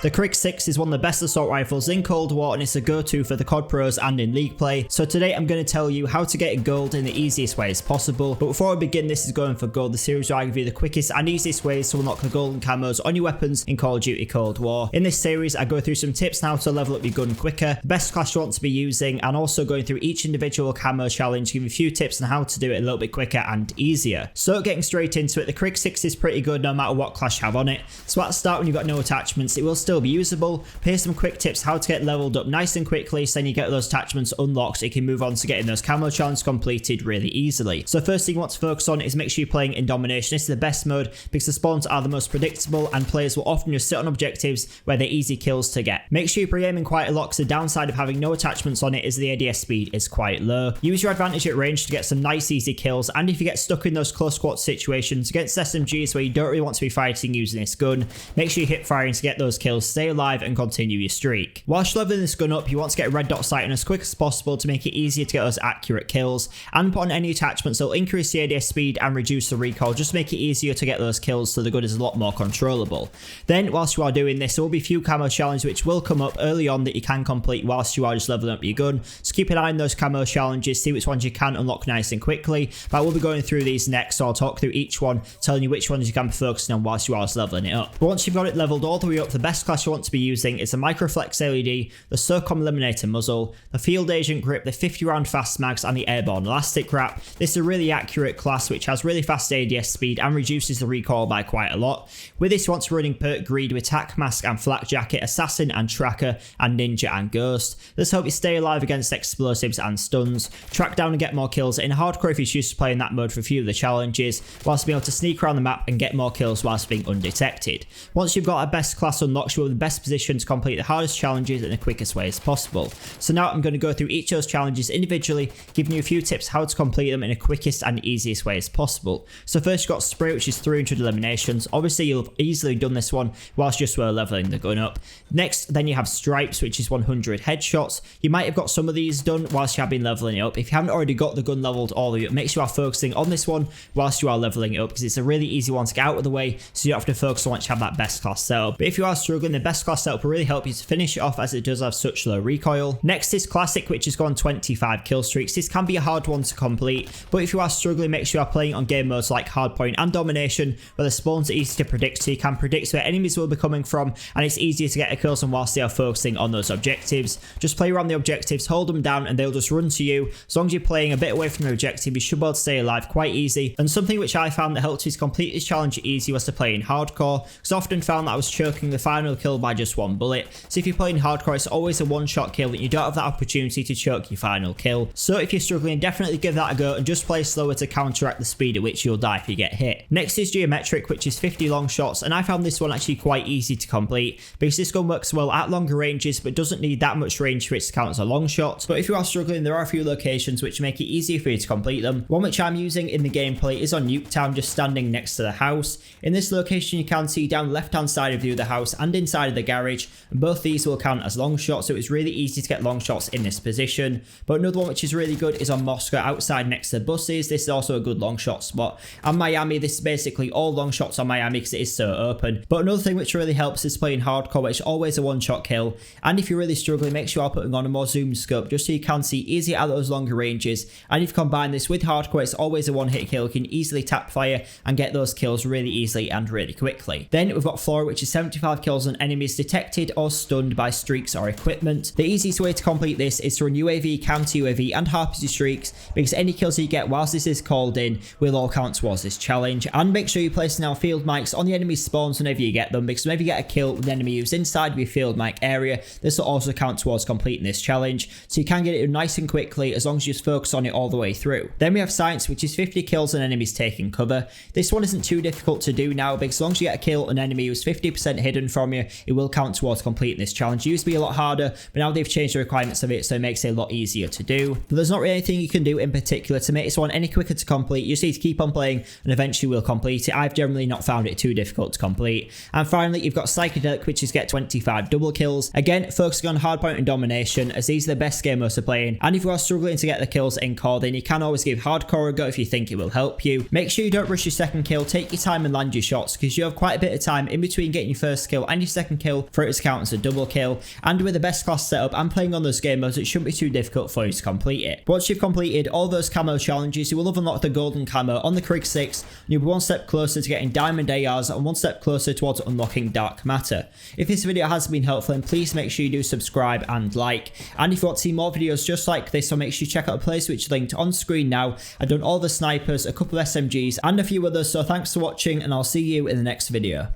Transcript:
The Krig 6 is one of the best assault rifles in Cold War, and it's a go-to for the COD pros and in league play. So today I'm going to tell you how to get gold in the easiest way as possible. But before I begin, this is Going for Gold, the series where I give you the quickest and easiest ways to unlock the golden camos on your weapons in Call of Duty Cold War. In this series, I go through some tips on how to level up your gun quicker, the best class you want to be using, and also going through each individual camo challenge, give you a few tips on how to do it a little bit quicker and easier. So getting straight into it, the Krig 6 is pretty good no matter what class you have on it. So at the start, when you've got no attachments, it will still be usable. Here's some quick tips how to get leveled up nice and quickly, so then you get those attachments unlocked so you can move on to getting those camo challenges completed really easily. So first thing you want to focus on is make sure you're playing in domination. This is the best mode because the spawns are the most predictable and players will often just sit on objectives where they're easy kills to get. Make sure you're pre-aiming quite a lot because the downside of having no attachments on it is the ADS speed is quite low. Use your advantage at range to get some nice easy kills, and if you get stuck in those close squad situations against SMGs where you don't really want to be fighting using this gun, make sure you hip firing to get those kills, stay alive and continue your streak. Whilst leveling this gun up, you want to get a red dot sight on as quick as possible to make it easier to get those accurate kills, and put on any attachments that will increase the ADS speed and reduce the recoil, just to make it easier to get those kills so the gun is a lot more controllable. Then whilst you are doing this, there will be a few camo challenges which will come up early on that you can complete whilst you are just leveling up your gun, so keep an eye on those camo challenges, see which ones you can unlock nice and quickly. But I will be going through these next, so I'll talk through each one, telling you which ones you can be focusing on whilst you are just leveling it up. But once you've got it leveled all the way up, the best class you want to be using is the Microflex LED, the SOCOM Eliminator muzzle, the Field Agent grip, the 50 round fast mags, and the Airborne Elastic Wrap. This is a really accurate class which has really fast ADS speed and reduces the recoil by quite a lot. With this, you want to be running Perk Greed with Attack Mask and Flak Jacket, Assassin and Tracker, and Ninja and Ghost. This helps you stay alive against explosives and stuns, track down and get more kills in hardcore if you're used to playing that mode for a few of the challenges, whilst being able to sneak around the map and get more kills whilst being undetected. Once you've got a best class unlocked, you're in the best position to complete the hardest challenges in the quickest way as possible. So now I'm going to go through each of those challenges individually, giving you a few tips how to complete them in the quickest and easiest way as possible. So first you've got Spray, which is 300 eliminations. Obviously you'll have easily done this one whilst just leveling the gun up. Next, then you have Stripes, which is 100 headshots. You might have got some of these done whilst you have been leveling it up. If you haven't already got the gun leveled all the way up, make sure you are focusing on this one whilst you are leveling it up, because it's a really easy one to get out of the way, so you don't have to focus on once you have that best class setup. But if you are struggling, the best class setup will really help you to finish it off, as it does have such low recoil. Next is Classic, which has gone 25 kill streaks. This can be a hard one to complete, but if you are struggling, make sure you are playing on game modes like Hardpoint and Domination, where the spawns are easy to predict, so you can predict where enemies will be coming from, and it's easier to get a kills on whilst they are focusing on those objectives. Just play around the objectives, hold them down, and they'll just run to you. As long as you're playing a bit away from the objective, you should be able to stay alive quite easy. And something which I found that helped me to complete this challenge easy was to play in hardcore, because I often found that I was choking the final kill by just one bullet. So if you're playing hardcore, it's always a one-shot kill, and you don't have that opportunity to choke your final kill. So if you're struggling, definitely give that a go and just play slower to counteract the speed at which you'll die if you get hit. Next is Geometric, which is 50 long shots, and I found this one actually quite easy to complete because this gun works well at longer ranges but doesn't need that much range for it to count as a long shot. But if you are struggling, there are a few locations which make it easier for you to complete them. One which I'm using in the gameplay is on Nuketown, just standing next to the house. In this location you can see down the left hand side of you the house and inside of the garage, and both these will count as long shots, so it's really easy to get long shots in this position. But another one which is really good is on Moscow, outside next to the buses. This is also a good long shot spot. And Miami, this is basically all long shots on Miami because it is so open. But another thing which really helps is playing hardcore, which is always a one-shot kill. And if you're really struggling, make sure you're putting on a more zoomed scope just so you can see easy at those longer ranges. And if you combine this with hardcore, it's always a one-hit kill. You can easily tap fire and get those kills really easily and really quickly. Then we've got Flora, which is 75 kills on enemies detected or stunned by streaks or equipment. The easiest way to complete this is to run UAV, counter UAV, and harpy streaks, because any kills you get whilst this is called in will all count towards this challenge. And make sure you place now field mics on the enemy spawns whenever you get them, because whenever you get a kill with an enemy who's inside of your field mic area, this will also count towards completing this challenge, so you can get it nice and quickly as long as you just focus on it all the way through. Then we have Science, which is 50 kills on enemies taking cover. This one isn't too difficult to do now, because as long as you get a kill an enemy who's 50% hidden from you, it will count towards completing this challenge. It used to be a lot harder, but now they've changed the requirements of it, so it makes it a lot easier to do. But there's not really anything you can do in particular to make this one any quicker to complete. You just need to keep on playing and eventually will complete it. I've generally not found it too difficult to complete. And finally, you've got Psychedelic, which is get 25 double kills. Again, focusing on hardpoint and domination, as these are the best game modes to play in. And if you are struggling to get the kills in called in, you can always give hardcore a go if you think it will help you. Make sure you don't rush your second kill, take your time and land your shots, because you have quite a bit of time in between getting your first kill and your second kill for it to count as a double kill, and with the best class setup and playing on those game modes, it shouldn't be too difficult for you to complete it. Once you've completed all those camo challenges, you will have unlocked the golden camo on the Krig 6, and you'll be one step closer to getting diamond ARs and one step closer towards unlocking dark matter. If this video has been helpful, then please make sure you do subscribe and like, and if you want to see more videos just like this, so make sure you check out a playlist which is linked on screen now. I've done all the snipers, a couple of SMGs and a few others, so thanks for watching and I'll see you in the next video.